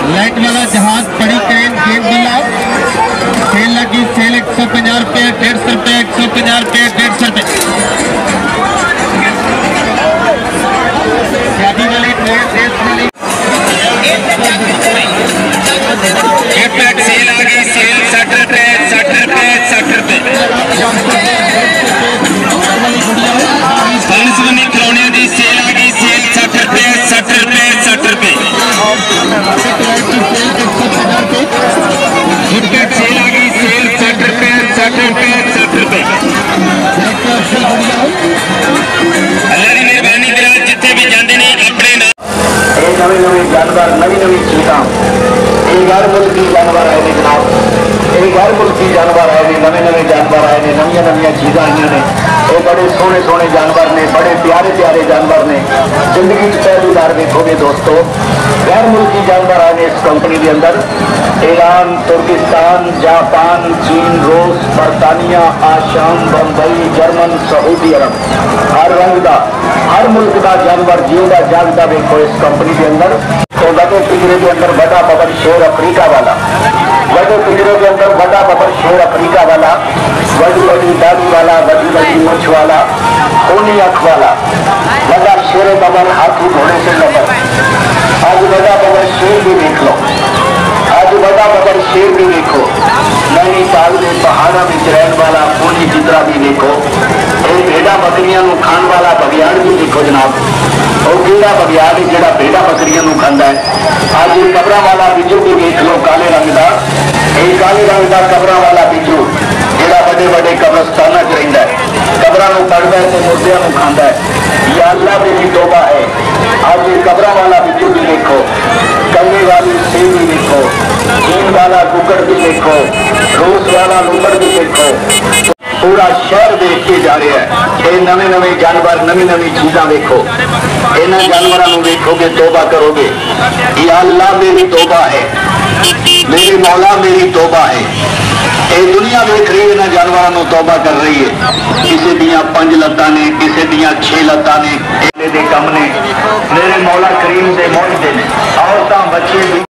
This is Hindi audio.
लाइट वाला जहाज, बड़ी क्रेन, गेम गुलाब, सेल लगी सेल 150 रुपये, 150 रुपये, 150 रुपये, 150 रुपये। शादी वाली ट्रेन, ड्रेस वाली सेल आ गई, सेल 60 रुपये, 60 रुपये, 60 रुपये। बनी खिलौने की सेल आ गई, सेल 60 रुपये, 60 रुपये, 60 रुपये। गिफ्ट सेल आ गई, सेल 60 रुपये, 60 रुपये, 60 रुपये। अल्लाह की मेहरबानी करा जिथे भी जाते हैं अपने नवे नवे जानवर, नवी नवी चीज़ां, गैर मुल्की जानवर आए ने जनाब, गैर मुल्की जानवर आए ने, नवे नवे जानवर आए ने, नवी नवी चीज़ां आई ने। ये बड़े सोहने सोहने जानवर ने, बड़े प्यारे प्यारे जानवर ने। जिंदगी पहली बार देखोगे दोस्तों, गैर मुल्की जानवर आए इस कंपनी के अंदर। ईरान, तुर्किस्तान, जापान, चीन, रूस, बरतानिया, आसाम, बंबई, जर्मन, सऊदी अरब, हर रंग का, हर मुल्क का जानवर जीवता जागता देखो इस कंपनी के अंदर। तो बड़े पिंजरे के अंदर बड़ा बबर शेर अफ्रीका वाला, बड़े पिंजरे के अंदर बड़ा बबर शेर अफ्रीका वाला, बड़ी बड़ी दाढ़ी वाला, बड़ी बड़ी मूछ वाला, खूनी आंख वाला, बड़ा शेर बबर हाथी घोड़े से लबर। आज बड़ा बबर शेर भी देख लो, आज बड़ा बबर शेर भी देखो। नैनीताल में पहाड़ा में रहने वाला खूनी चित्रा भी देखो। एक भेड़ा बकरियां खाने वाला बघियाड़ भी देखो जनाब। और केड़ा बघियाड़ है जो भेड़ा बकरियां खाता है। आज ये कबरा वाला बिजू भी देख लो, काले रंग का, एक काले रंग का कबरा वाला बिजू जोड़ा बड़े बड़े कब्रस्ताना च रहिंदा है, कबरा पढ़ता है तो मुर्दियां खाता है। या अल्लाह मेरी तौबा है। आज ये कबरा वाला बिजू भी देखो, कल्ले वाली सेब भी देखो, चीन वाला कुकड़ भी देखो, रूस वाला लुकड़ भी देखो। पूरा शहर देख के जा रहा है। ये नवे नवे जानवर, नवी नवी चीज़ां देखो। इन्होंने जानवरों देखोगे तौबा करोगे। या अल्लाह मेरी तौबा है, मेरे मौला मेरी तौबा है। ये दुनिया देख रही है, इन्होंने जानवरों तौबा कर रही है। किसी दियां 5 लत्तां ने, किसी दियां 6 लत्तां ने, इन्हें दे कम ने। मेरे मौला करीम दे मौजदे ने। औरतां बच्चे